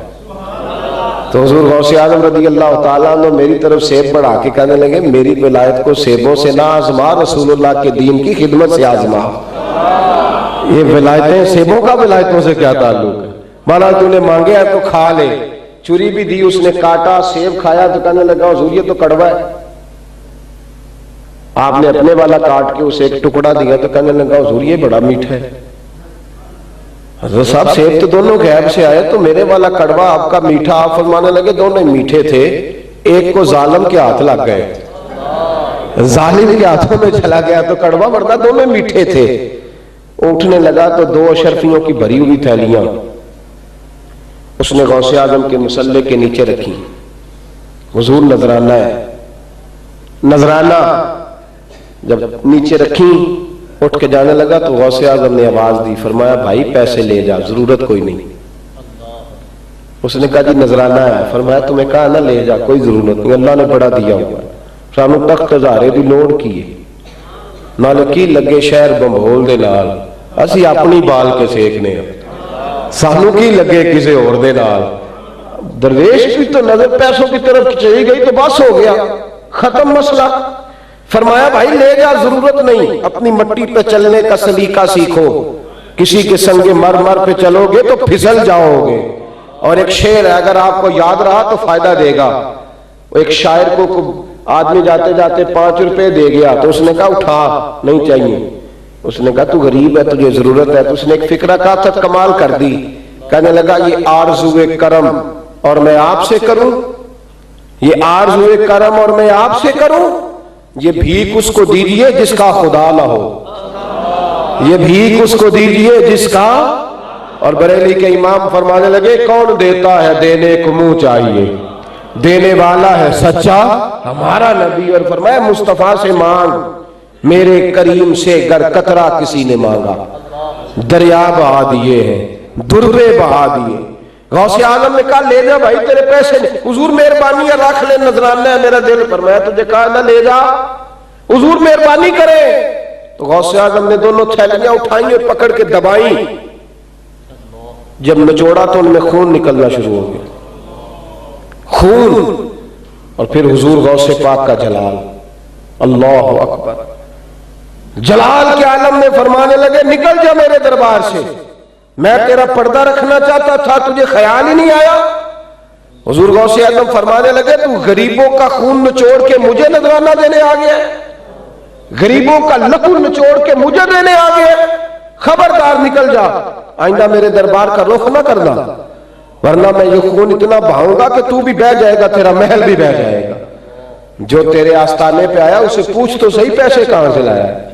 تو حضور غوث اعظم رضی اللہ تعالیٰ عنہ میری طرف سیب بڑھا کے کہنے لگے میری ولایت کو سیبوں سے نہ آزما، رسول اللہ کے دین کی خدمت سے آزما۔ یہ ولایتیں سیبوں کا ولایتوں سے کیا تعلق ہے؟ مانا تو نے مانگے ہے تو کھا لے، چوری بھی دی، اس نے کاٹا، سیب کھایا تو کہنے لگا حضور یہ تو کڑوا ہے، آپ نے اپنے والا کاٹ کے اسے ایک ٹکڑا دیا تو کہنے لگا حضور یہ بڑا میٹھا ہے۔ حضرت صاحب سیب تو دونوں غیب سے آئے، تو میرے والا کڑوا آپ کا میٹھا، آپ فرمانے لگے دونوں میٹھے تھے، ایک کو ظالم کے ہاتھ لگ گئے، ظالم کے ہاتھوں میں چلا گیا تو کڑوا، ورنہ دونوں میٹھے تھے۔ اٹھنے لگا تو 2 اشرفیوں کی بھری ہوئی تھیلیاں اس نے غوث اعظم کے مصلے کے نیچے رکھی، حضور نذرانہ ہے، نذرانہ جب نیچے رکھی اٹھ کے جانے لگا تو غوث اعظم نے آواز دی، فرمایا بھائی پیسے لے جا، ضرورت کوئی نہیں۔ اس نے کہا جی نذرانہ ہے، فرمایا تمہیں کہا نہ لے جا، کوئی ضرورت نہیں، اللہ نے بڑا دیا ہوا، سانو تخت ہزارے دی لوڑ کی ہے، نال کی لگے شہر بمبول دے نال، اسی اپنی بال کے سیکنے ہیں، سانو کی لگے کسے اور دے نال۔ درویش کی تو نظر پیسوں کی طرف چلی گئی تو بس ہو گیا، ختم مسئلہ۔ فرمایا بھائی لے جا، ضرورت نہیں، اپنی مٹی پہ چلنے کا سلیقہ سیکھو، کسی کے سنگ مرمر پہ چلو گے تو پھسل جاؤ گے۔ اور ایک شعر ہے اگر آپ کو یاد رہا تو فائدہ دے گا، ایک شاعر کو آدمی جاتے جاتے 5 روپے دے گیا تو اس نے کہا اٹھا، نہیں چاہیے، اس نے کہا تو غریب ہے تجھے ضرورت ہے، تو اس نے ایک فکرہ کہا تھا کمال کر دی، کہنے لگا یہ آرزوئے کرم اور میں آپ سے کروں، یہ آرزوئے کرم اور میں آپ سے کروں، یہ بھیک اس کو دیجئے جس کا خدا نہ ہو، یہ بھیک اس کو دیجئے جس کا۔ اور بریلی کے امام فرمانے لگے کون دیتا ہے دینے کو منہ چاہیے، دینے والا ہے سچا ہمارا نبی۔ اور فرمایا مصطفیٰ سے مانگ، میرے کریم سے گر قطرہ کسی نے مانگا، دریا بہا دیے ہیں، دربے بہا دیے۔ غوث اعظم نے کہا لے جا بھائی تیرے پیسے نہیں، حضور مہربانی ہے رکھ لے، نذرانہ ہے میرا دل پر، میں تجھے کہا نہ لے جا، حضور مہربانی کرے۔ تو غوث اعظم نے دونوں تھیلیاں اٹھائیں اور پکڑ کے دبائیں، جب نچوڑا تو ان میں خون نکلنا شروع ہو گیا، خون۔ اور پھر حضور غوث پاک کا جلال، اللہ اکبر، جلال کے عالم میں فرمانے لگے نکل جا میرے دربار سے، میں تیرا پردہ رکھنا چاہتا تھا تجھے خیال ہی نہیں آیا۔ حضور غوث اعظم فرمانے لگے تو غریبوں کا خون نچوڑ کے مجھے نذرانہ دینے آ گیا، غریبوں کا لہو نچوڑ کے مجھے دینے آ گیا، خبردار نکل جا، آئندہ میرے دربار کا رخ نہ کرنا، ورنہ میں یہ خون اتنا بہاؤں گا کہ تو بھی بہ جائے گا، تیرا محل بھی بہ جائے گا۔ جو تیرے آستانے پہ آیا اسے پوچھ تو صحیح پیسے کہاں سے لایا ہے،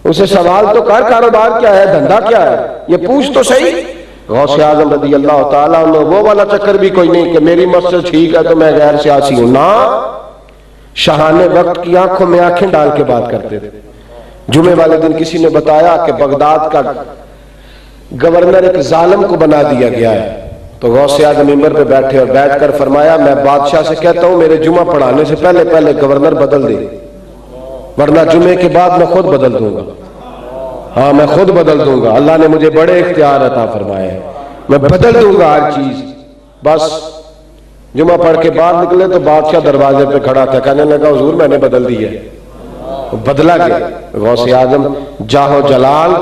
اسے سوال تو کر، کاروبار کیا ہے، دھندا کیا ہے، یہ پوچھ تو صحیح۔ غوث اعظم رضی اللہ تعالیٰ عنہ وہ والا چکر بھی کوئی نہیں کہ میری مسجد ٹھیک ہے تو میں غیر سیاسی ہوں، نہ، شاہان وقت کی آنکھوں میں آنکھیں ڈال کے بات کرتے تھے۔ جمعے والے دن کسی نے بتایا کہ بغداد کا گورنر ایک ظالم کو بنا دیا گیا ہے، تو غوث اعظم ممبر پہ بیٹھے اور بیٹھ کر فرمایا میں بادشاہ سے کہتا ہوں میرے جمعہ پڑھانے سے پہلے گورنر بدل دے، ورنہ جمعے کے بعد میں خود بدل دوں گا۔ ہاں میں خود بدل دوں گا، اللہ نے مجھے بڑے اختیار عطا فرمائے ہیں، میں بدل دوں گا ہر چیز۔ بس جمعہ پڑھ کے بعد نکلے تو بادشاہ دروازے پہ کھڑا تھا، کہنے لگا حضور میں نے بدل دیا ہے، بدلا گیا۔ غوث اعظم جاہو جلال،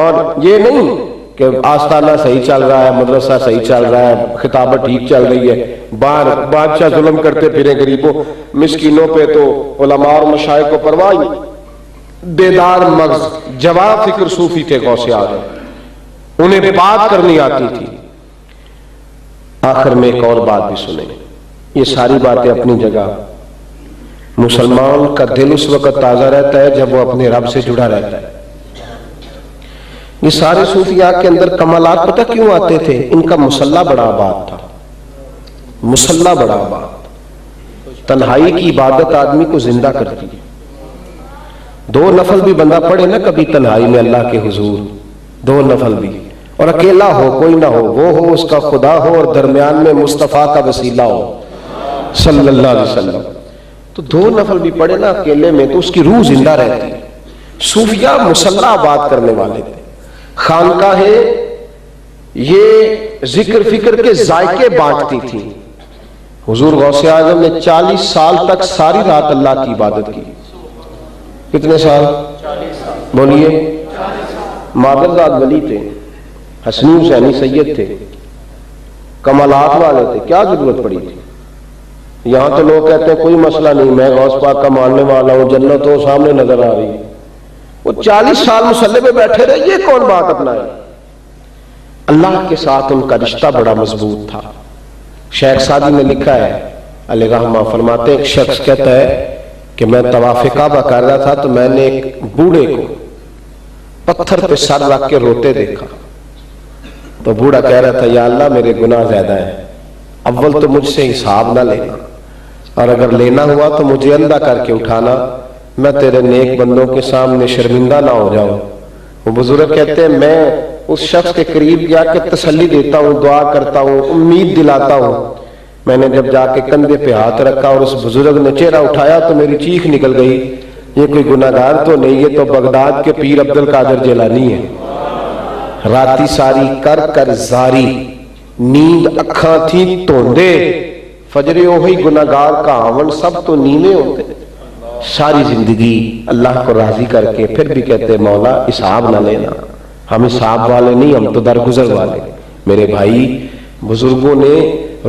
اور یہ نہیں کہ آستانہ صحیح چل رہا ہے، مدرسہ صحیح چل رہا ہے، خطابت ٹھیک چل رہی ہے، باہر بادشاہ ظلم کرتے پھرے غریبوں مسکینوں پہ، تو علماء اور مشائخ کو پرواہ نہیں۔ بیدار مغز، جواب فکر صوفی تھے غوث اعظم، انہیں بات کرنی آتی تھی۔ آخر میں ایک اور بات بھی سنیں، یہ ساری باتیں اپنی جگہ، مسلمان کا دل اس وقت تازہ رہتا ہے جب وہ اپنے رب سے جڑا رہتا ہے۔ یہ سارے صوفیاء کے اندر کمالات پتہ کیوں آتے تھے؟ ان کا مسلح بڑا آباد تھا، مسلح بڑا آباد۔ تنہائی کی عبادت آدمی کو زندہ کرتی ہے۔ 2 نفل بھی بندہ پڑھے نا کبھی تنہائی میں اللہ کے حضور، 2 نفل بھی، اور اکیلا ہو کوئی نہ ہو، وہ ہو اس کا خدا ہو اور درمیان میں مصطفیٰ کا وسیلہ ہو صلی اللہ علیہ وسلم، تو 2 نفل بھی پڑھے نا اکیلے میں تو اس کی روح زندہ رہتی ہے۔ صوفیاء مسلح آباد کرنے والے تھے، خانقاہیں یہ ذکر فکر کے ذائقے بانٹتی تھی۔ حضور غوث اعظم نے 40 سال تک ساری رات اللہ کی عبادت کی۔ کتنے سال؟ بولیے۔ مادرزاد ولی تھے، حسنی حسینی سید تھے، کمالات والے تھے، کیا ضرورت پڑی تھی؟ یہاں تو لوگ کہتے ہیں کوئی مسئلہ نہیں، میں غوث پاک کا ماننے والا ہوں، جنت تو سامنے نظر آ رہی ہے۔ وہ 40 سال مصلی پہ بیٹھے رہے، یہ کون بات اپنائے؟ اللہ کے ساتھ ان کا رشتہ بڑا مضبوط تھا۔ شیخ سعدی نے لکھا ہے علیہ رحمہ، فرماتے ایک شخص کہتا ہے کہ میں طواف کعبہ کر رہا تھا تو میں نے ایک بوڑھے کو پتھر پہ سر رکھ کے روتے دیکھا، تو بوڑھا کہہ رہا تھا یا اللہ میرے گناہ زیادہ ہیں، اول تو مجھ سے حساب نہ لینا، اور اگر لینا ہوا تو مجھے اندھا کر کے اٹھانا، میں تیرے نیک بندوں کے سامنے شرمندہ نہ ہو جاؤں۔ وہ بزرگ کہتے ہیں میں اس شخص کے قریب گیا کہ تسلی دیتا ہوں، دعا کرتا ہوں، امید دلاتا ہوں۔ میں نے جب جا کے کندھے پہ ہاتھ رکھا اور اس بزرگ نے چہرہ اٹھایا تو میری چیخ نکل گئی، یہ کوئی گناہگار تو نہیں، یہ تو بغداد کے پیر عبد القادر جیلانی ہے۔ راتی ساری کر کر زاری، نیند اکھاں تھی توندے، فجر اوہی گناہگار کا آون، سب تو نیوے ہوتے۔ ساری زندگی اللہ کو راضی کر کے پھر بھی کہتے مولا حساب نہ لینا، ہم حساب والے نہیں، ہم تو درگزر والے۔ میرے بھائی، بزرگوں نے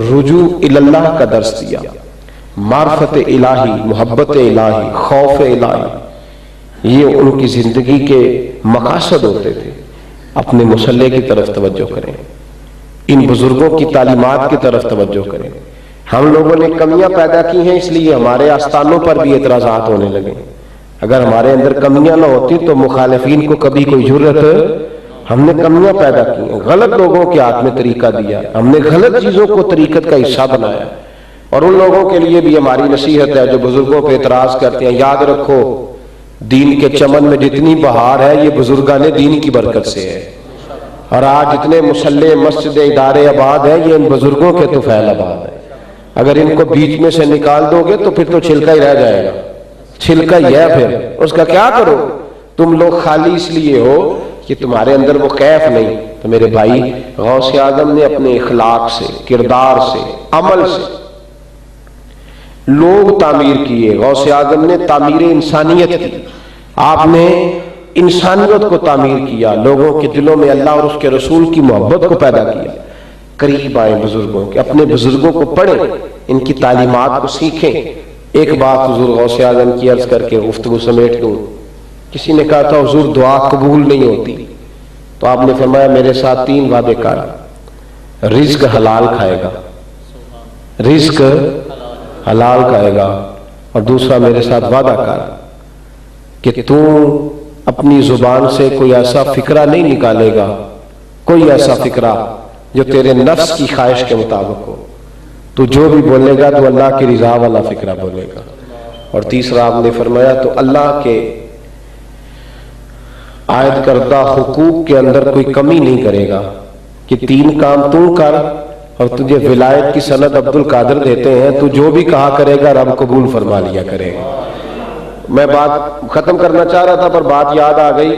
رجوع اللہ کا درس دیا، معرفت الہی، محبت الہی، خوف الہی، یہ ان کی زندگی کے مقاصد ہوتے تھے۔ اپنے مصلی کی طرف توجہ کریں، ان بزرگوں کی تعلیمات کی طرف توجہ کریں۔ ہم لوگوں نے کمیاں پیدا کی ہیں، اس لیے ہمارے آستانوں پر بھی اعتراضات ہونے لگے۔ اگر ہمارے اندر کمیاں نہ ہوتی تو مخالفین کو کبھی کوئی جرأت، ہم نے کمیاں پیدا کی ہیں، غلط لوگوں کے ہاتھ میں طریقہ دیا، ہم نے غلط چیزوں کو طریقت کا حصہ بنایا، اور ان لوگوں کے لیے بھی ہماری نصیحت ہے جو بزرگوں پہ اعتراض کرتے ہیں، یاد رکھو دین کے چمن میں جتنی بہار ہے یہ بزرگان دین کی برکت سے ہے، اور آج جتنے مصلی مسجد ادارے آباد ہیں یہ ان بزرگوں کے طفیل آباد ہے۔ اگر ان کو بیچ میں سے نکال دو گے تو پھر تو چھلکا ہی رہ جائے گا، چھلکا ہی ہے، پھر اس کا کیا کرو؟ تم لوگ خالی اس لیے ہو کہ تمہارے اندر وہ کیف نہیں۔ تو میرے بھائی، غوث اعظم نے اپنے اخلاق سے، کردار سے، عمل سے لوگ تعمیر کیے۔ غوث اعظم نے تعمیر انسانیت کی، آپ نے انسانیت کو تعمیر کیا، لوگوں کے دلوں میں اللہ اور اس کے رسول کی محبت کو پیدا کیا۔ قریب آئیں بزرگوں کے، اپنے بزرگوں کو پڑھیں، ان کی تعلیمات کو سیکھیں۔ ایک بات حضور غوث اعظم کی عرض کر کے گفتگو سمیٹ دوں۔ کسی نے کہا تھا حضور دعا قبول نہیں ہوتی، تو آپ نے فرمایا میرے ساتھ 3 وعدے کر، رزق حلال کھائے گا، رزق حلال کھائے گا، اور دوسرا میرے ساتھ وعدہ کر کہ تو اپنی زبان سے کوئی ایسا فکرہ نہیں نکالے گا، کوئی ایسا فکرہ جو تیرے نفس کی خواہش کے مطابق ہو. تو جو بھی بولے گا تو اللہ کی رضا والا فکرہ بولے گا. اور تیسرا آپ نے فرمایا تو اللہ کے عائد کردہ حقوق کے اندر کوئی کمی نہیں کرے گا کہ 3 کام تو کر اور تجھے ولایت کی سند عبد القادر دیتے ہیں، تو جو بھی کہا کرے گا رب قبول فرما لیا کرے گا. میں بات ختم کرنا چاہ رہا تھا پر بات یاد آ گئی،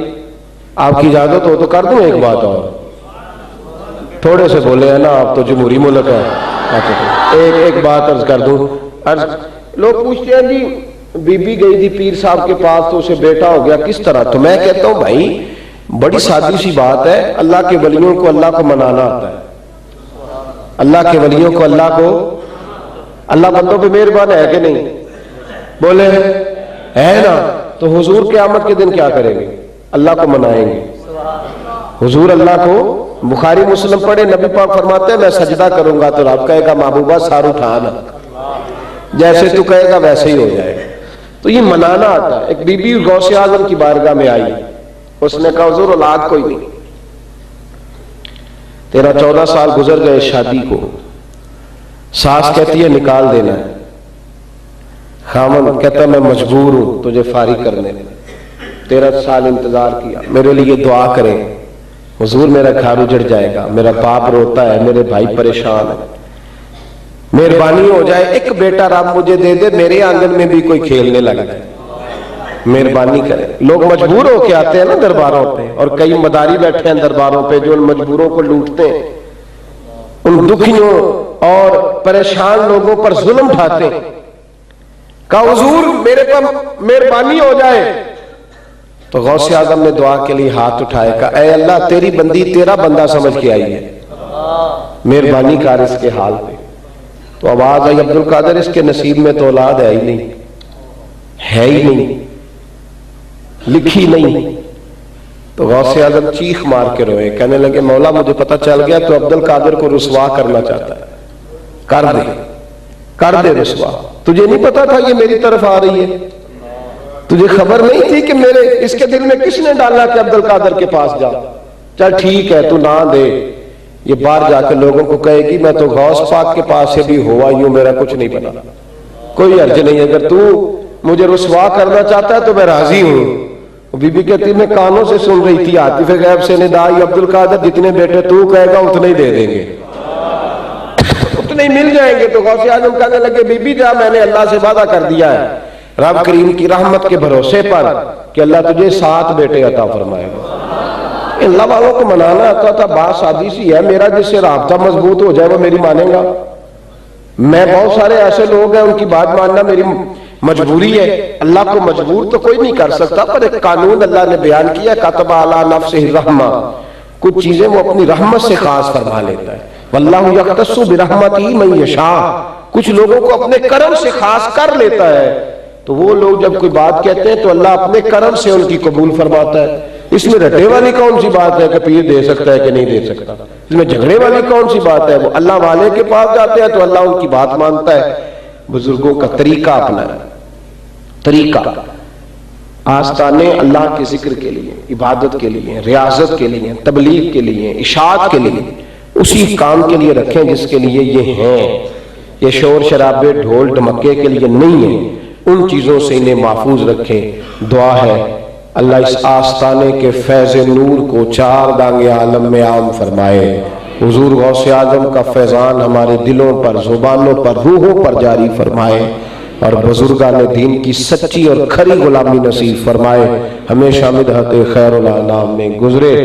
آپ کی اجازت ہو تو کر دوں ایک بات اور. تھوڑے سے بولے ہیں نا آپ، تو جمہوری ملک ہے. ایک بات عرض کر دوں. لوگ پوچھتے ہیں جی بی بی گئی تھی پیر صاحب کے پاس تو اسے بیٹا ہو گیا، کس طرح؟ تو میں کہتا ہوں بھائی بڑی سادی سی بات ہے، اللہ کے ولیوں کو اللہ کو منانا آتا ہے. اللہ کے ولیوں کو اللہ بندوں پہ مہربان ہے کہ نہیں؟ بولے ہے نا. تو حضور قیامت کے دن کیا کریں گے؟ اللہ کو منائیں گے. حضور اللہ کو بخاری مسلم پڑھے، نبی پاک فرماتے ہیں میں سجدہ کروں گا تو رب کہے گا محبوبہ سار اٹھانا، جیسے تو کہے گا ویسے ہی ہو جائے گا. تو یہ منانا آتا ہے. ایک بی بی غوث اعظم کی بارگاہ میں آئی، اس نے کہا حضور اولاد کوئی نہیں، 13-14 سال گزر گئے شادی کو. ساس کہتی ہے نکال دینا ہے، خامن کہتا ہے میں مجبور ہوں تجھے فارغ کرنے. 13 سال انتظار کیا، میرے لیے دعا کریں حضور میرا گھر اجڑ جائے گا، میرا باپ روتا ہے، میرے بھائی پریشان ہے، مہربانی ہو جائے ایک بیٹا رب مجھے دے دے، میرے آنگن میں بھی کوئی کھیلنے لگا ہے، مہربانی کرے. لوگ مجبور ہو کے آتے ہیں نا درباروں پہ، اور کئی مداری بیٹھے ہیں درباروں پہ جو ان مجبوروں کو لوٹتے ہیں، ان دکھیوں اور پریشان لوگوں پر ظلم ڈھاتے ہیں. کہا حضور میرے پر مہربانی ہو جائے. تو غوث اعظم نے دعا کے لیے ہاتھ اٹھائے، کہا اے اللہ تیری بندی تیرا بندہ سمجھ کے آئی ہے، مہربانی کر اس کے حال پہ. تو آواز آئی عبد القادر اس کے نصیب میں تو اولاد ہے ہی نہیں، ہے ہی نہیں، لکھی نہیں. تو غوث اعظم چیخ مار کے روئے، کہنے لگے مولا مجھے پتہ چل گیا تو عبد القادر کو رسوا کرنا چاہتا ہے، کر دے رسوا. تجھے نہیں پتا تھا یہ میری طرف آ رہی ہے؟ تجھے خبر نہیں تھی کہ میرے اس کے دل میں کس نے ڈالا کہ عبد القادر کے پاس جا؟ چل ٹھیک ہے تو نہ دے. یہ باہر جا کے لوگوں کو کہے گی میں تو غوث پاک کے پاس سے بھی ہوا یوں، میرا کچھ نہیں بنا، کوئی حرج نہیں، اگر تو مجھے رسوا کرنا چاہتا ہے تو میں راضی ہوں. بی بی کہتی میں کانوں سے سن رہی تھی عاطف غیب سے ندائی عبد القادر جتنے بیٹے تو کہے گا اتنے ہی دے دیں گے، اتنے ہی مل جائیں گے. تو غوث اعظم کہنے لگے بی بی جا میں نے اللہ سے وعدہ کر دیا ہے رب کریم کی رحمت کے بھروسے پر کہ اللہ تجھے 7 بیٹے عطا فرمائے گا. اللہ والوں کو منانا آتا تھا، بات سادی سی ہے، میرا جس سے رابطہ مضبوط ہو جائے وہ میری مانیں گا. میں بہت سارے ایسے لوگ ہیں ان کی بات ماننا میری مجبوری ہے. اللہ کو مجبور تو کوئی نہیں کر سکتا، پر ایک قانون اللہ نے بیان کیا کتب علی نفسہ الرحمہ، کچھ چیزیں وہ اپنی رحمت سے خاص فرما لیتا ہے. واللہ یختص برحمتہ من یشاء، کچھ لوگوں کو اپنے کرم سے خاص کر لیتا ہے. تو وہ لوگ جب کوئی بات کہتے ہیں تو اللہ اپنے کرم سے ان کی قبول فرماتا ہے. اس میں رٹے والی کون سی بات ہے کہ پیر دے سکتا ہے کہ نہیں دے سکتا؟ اس میں جھگڑے والی کون سی بات ہے؟ وہ اللہ والے کے پاس جاتے ہیں تو اللہ ان کی بات مانتا ہے. بزرگوں کا طریقہ اپنا ہے، طریقہ آستانے اللہ کے ذکر کے لیے، عبادت کے لیے، ریاضت کے لیے، تبلیغ کے لیے، اشاعت کے لیے، اسی کام کے لیے رکھیں جس کے لیے یہ ہیں. یہ شور شرابے ڈھول ڈھمکے کے لیے نہیں ہے، ان چیزوں سے انہیں محفوظ رکھیں. دعا ہے اللہ اس آستانے کے فیض نور کو 4 دانگ عالم میں عام فرمائے. حضور غوث اعظم کا فیضان ہمارے دلوں پر، زبانوں پر، روحوں پر جاری فرمائے، اور بزرگان دین کی سچی اور کھری غلامی نصیب فرمائے. ہمیشہ مدحت خیر الانام میں گزرے.